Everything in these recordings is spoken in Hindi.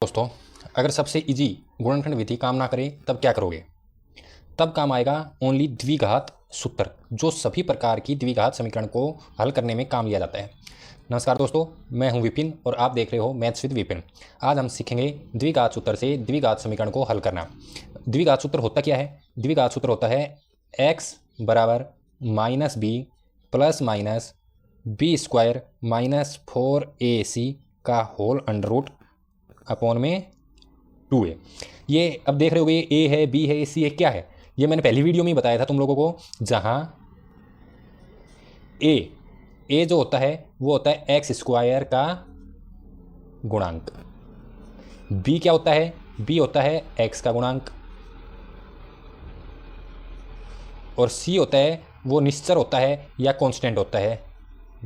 दोस्तों, अगर सबसे इजी गुणनखंड विधि काम ना करे तब क्या करोगे? तब काम आएगा ओनली द्विघात सूत्र, जो सभी प्रकार की द्विघात समीकरण को हल करने में काम लिया जाता है। नमस्कार दोस्तों, मैं हूं विपिन और आप देख रहे हो मैथ्स विद विपिन। आज हम सीखेंगे द्विघात सूत्र से द्विघात समीकरण को हल करना। द्विघात सूत्र होता क्या है? द्विघात सूत्र होता है x बराबर minus B plus minus B square minus 4ac का होल अंडर रूट अपॉन में 2a। ये अब देख रहे हो, ये a है, b है, c है, क्या है? ये मैंने पहली वीडियो में ही बताया था तुम लोगों को, जहां a जो होता है वो होता है एक्स स्क्वायर का गुणांक, b क्या होता है? b होता है x का गुणांक, और c होता है वो निश्चर होता है या कांस्टेंट होता है,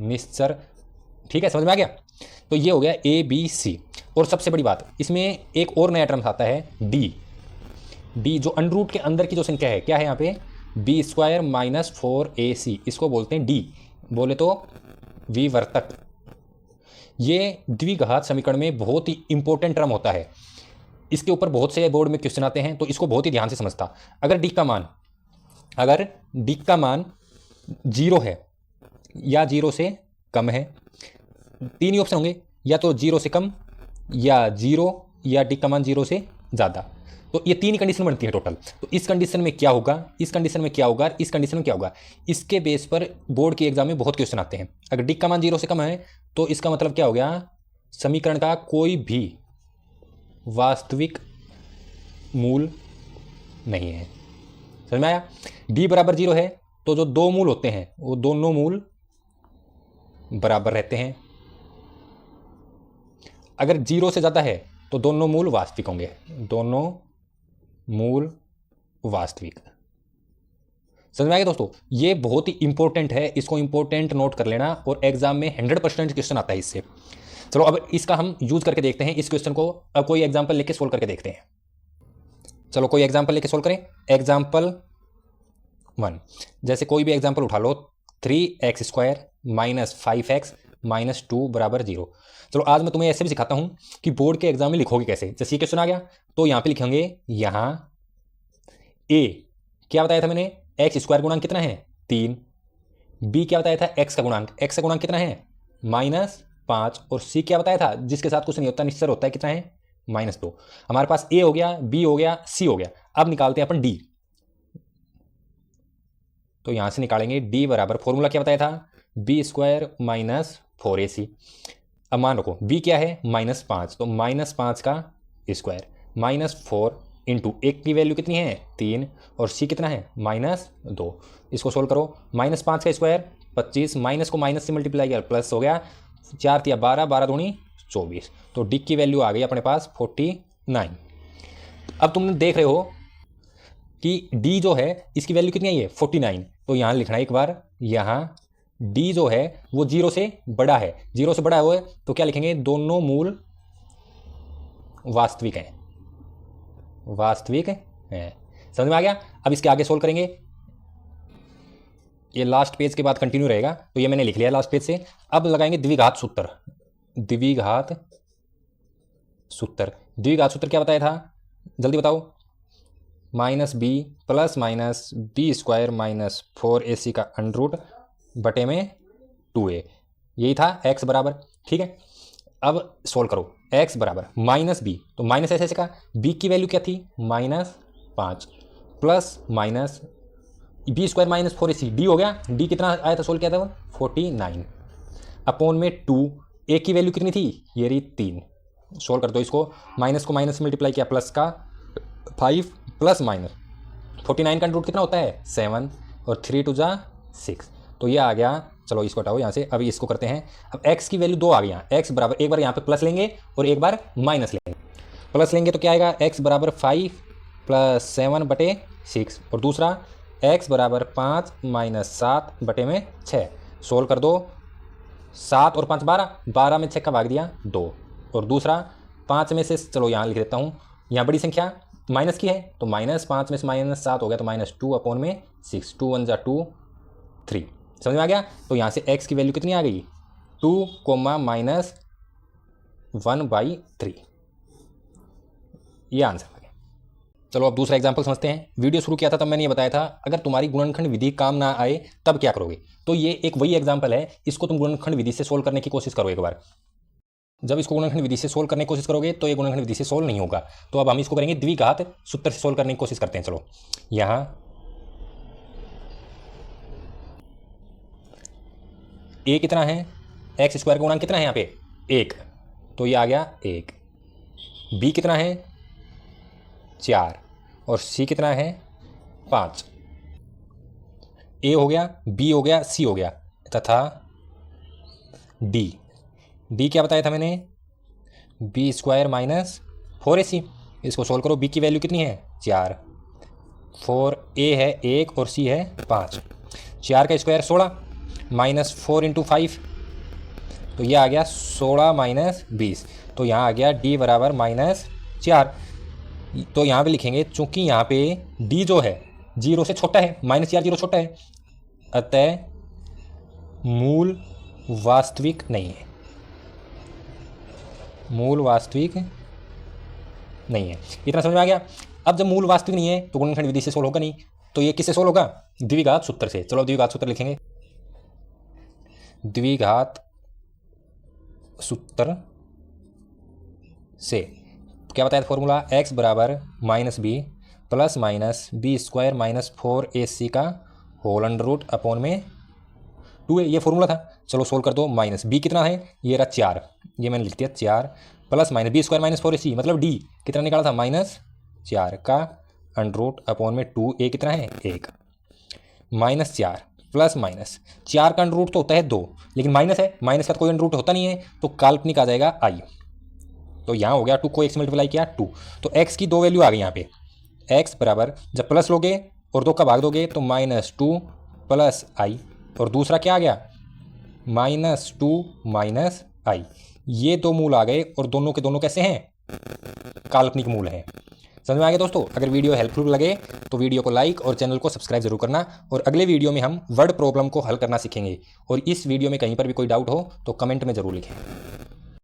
निश्चर। ठीक है, समझ में आ गया? तो ये हो गया a b c। और सबसे बड़ी बात, इसमें एक और नया टर्म आता है d, जो अंडर रूट के अंदर की जो संख्या है, क्या है यहाँ पे? बी स्क्वायर माइनस 4ac, इसको बोलते हैं d, बोले तो विवर्तक। ये द्विघात समीकरण में बहुत ही इंपॉर्टेंट टर्म होता है। इसके ऊपर बहुत से बोर्ड में क्वेश्चन आते हैं, तो इसको बहुत ही ध्यान से समझता। अगर d का मान 0 है या 0 से कम है, तीन ही ऑप्शन होंगे, या तो 0 से कम या 0 या d का मान 0 से ज़्यादा। तो ये तीन कंडीशन बनती है टोटल। तो इस कंडीशन में क्या होगा, इस कंडीशन में क्या होगा, इस कंडीशन में क्या होगा, इसके बेस पर बोर्ड के एग्जाम में बहुत क्वेश्चन आते हैं। अगर d का मान 0 से कम है तो इसका मतलब क्या हो गया? समीकरण का कोई भी वास्तविक मूल नहीं है। समझ में आया? d बराबर 0 है तो जो दो मूल होते हैं वो दोनों मूल बराबर रहते हैं। अगर 0 से ज़्यादा है तो दोनों मूल वास्तविक होंगे, दोनों मूल वास्तविक। समझ में आ गया दोस्तों? ये बहुत ही इंपॉर्टेंट है, इसको इंपॉर्टेंट नोट कर लेना, और एग्जाम में 100% क्वेश्चन आता है इससे। चलो अब इसका हम यूज करके देखते हैं, इस क्वेश्चन को अब कोई एग्जाम्पल लेके सोल्व करके देखते हैं। चलो कोई एग्जाम्पल लेके सोल्व करें। एग्जाम्पल 1, जैसे कोई भी एग्जाम्पल उठा लो, 3x square minus 5x minus 2 बराबर 0। चलो आज मैं तुम्हें ऐसे भी सिखाता हूं कि बोर्ड के एग्जाम में लिखोगे कैसे। जैसे ये क्वेश्चन आ गया तो यहां पे लिखेंगे, यहां a क्या बताया था मैंने? एक्स स्क्वायर गुणांक कितना है? 3। b क्या बताया था? x का गुणांक, x का गुणांक कितना है? -5। और c क्या बताया था? जिसके साथ कुछ नहीं होता, निश्चर होता है, कितना है? -2। हमारे पास a हो गया, b हो गया, c हो गया। अब निकालते हैं अपन d। तो यहां से निकालेंगे d बराबर, फॉर्मूला क्या बताया था? B square minus 4ac। अब मान रखो b क्या है? -5, तो -5 का स्क्वायर -4 इंटू एक की वैल्यू कितनी है? 3, और c कितना है? -2। इसको सोल्व करो। -5 का स्क्वायर 25, माइनस को माइनस से मल्टीप्लाई किया, प्लस हो गया, 4 तिया 12, 12 दूनी 24। तो d की वैल्यू आ गई अपने पास 49। अब तुम देख रहे हो कि d जो है इसकी वैल्यू कितनी आई है? 49। तो यहां लिखना है एक बार, यहां d जो है वो 0 से बड़ा है, 0 से बड़ा है तो क्या लिखेंगे? दोनों मूल वास्तविक हैं, वास्तविक है। समझ में आ गया? अब इसके आगे सोल्व करेंगे, ये लास्ट पेज के बाद कंटिन्यू रहेगा, तो ये मैंने लिख लिया लास्ट पेज से। अब लगाएंगे द्विघात सूत्र। द्विघात सूत्र, द्विघात सूत्र क्या बताया था? जल्दी बताओ। -b plus minus B square minus 4ac का अंडर रूट बटे में 2a, यही था x बराबर। ठीक है, अब सोल्व करो। x बराबर -b, तो माइनस ऐसे का, b की वैल्यू क्या थी? -5 plus minus B square minus 4ac, d हो गया, d कितना आया था? सोल्व किया था वो 49 अपॉन में 2। a की वैल्यू कितनी थी? ये रही 3। सोल्व कर दो इसको, माइनस को माइनस मल्टीप्लाई किया, प्लस का 5 प्लस माइनस 49 का रूट कितना होता है? 7, और 3 टू 6, तो ये आ गया। चलो इसको हटाओ यहाँ से, अभी इसको करते हैं। अब x की वैल्यू 2 आ गई यहाँ, x बराबर, एक बार यहाँ पे प्लस लेंगे और एक बार माइनस लेंगे। प्लस लेंगे तो क्या आएगा? x बराबर 5 प्लस 7 बटे 6, और दूसरा x बराबर 5 माइनस 7 बटे में 6। सोल्व कर दो, 7 और 5 12, 12 में 6 का भाग दिया 2, और दूसरा 5 में से, चलो यहाँ लिख देता हूँ, यहाँ बड़ी संख्या माइनस की है तो -5 में से -7 हो गया, तो -2 अपॉन में 6, 2 1 2 3। समझ में आ गया? तो यहाँ से x की वैल्यू कितनी आ गई? 2, -1/3। ये आंसर लगे। चलो अब दूसरा एग्जाम्पल समझते हैं। वीडियो शुरू किया था तब मैंने ये बताया था अगर तुम्हारी गुणनखंड विधि काम ना आए तब क्या करोगे। तो ये एक वही एग्जाम्पल है, इसको तुम गुणनखंड विधि से सोल्व करने की कोशिश करो एक बार। जब इसको गुणनखंड विधि से सोल्व करने की कोशिश करोगे तो ये गुणनखंड विधि से सोल्व नहीं होगा। तो अब हम इसको करेंगे द्विघात सूत्र से सोल्व करने की कोशिश करते हैं। चलो यहाँ a कितना है, एक्स स्क्वायर का गुणांक कितना है यहाँ पे 1, तो ये आ गया 1। b कितना है 4 और c कितना है 5। a हो गया, b हो गया, c हो गया तथा d क्या बताया था मैंने, बी स्क्वायर माइनस 4ac। इसको सोल्व करो, b की वैल्यू कितनी है 4, 4a है 1 और c है 5। 4 का स्क्वायर 16 माइनस 4 इंटू 5, तो ये आ गया 16 माइनस 20। तो यहाँ आ गया d बराबर -4। तो यहाँ पे लिखेंगे चूंकि यहाँ पे d जो है 0 से छोटा है, -4 0 छोटा है, अतः मूल वास्तविक नहीं है, मूल वास्तविक नहीं है। इतना समझ में आ गया। अब जब मूल वास्तविक नहीं है तो गुणनखंड विधि से सोल्व होगा नहीं, तो ये किससे सोल्व होगा, द्विघात सूत्र से। चलो द्विघात सूत्र लिखेंगे, द्विघात सूत्र से क्या बताया था फॉर्मूला, x बराबर -b plus minus B square minus 4ac का होल अंडर रूट अपॉन में 2a, ये फॉर्मूला था। चलो सोल्व कर दो। माइनस b कितना है, ये रहा 4, ये मैंने लिख दिया 4 plus minus B square minus 4ac मतलब d कितना निकाला था -4 का अंडर रूट अपॉन में 2a कितना है 1, -4 प्लस माइनस 4 का अंडर रूट तो होता है 2, लेकिन माइनस है, माइनस का कोई अंडर रूट होता नहीं है, तो काल्पनिक आ जाएगा i। तो यहाँ हो गया 2 को x मल्टीप्लाई किया 2, तो x की 2 वैल्यू आ गई यहाँ पे। x बराबर जब प्लस लोगे और 2 का भाग दोगे तो -2 प्लस i, और दूसरा क्या आ गया -2 माइनस i। ये दो मूल आ गए और दोनों के दोनों कैसे हैं, काल्पनिक मूल हैं। समझ में आ गया दोस्तों। अगर वीडियो हेल्पफुल लगे तो वीडियो को लाइक और चैनल को सब्सक्राइब जरूर करना। और अगले वीडियो में हम वर्ड प्रॉब्लम को हल करना सीखेंगे। और इस वीडियो में कहीं पर भी कोई डाउट हो तो कमेंट में ज़रूर लिखें।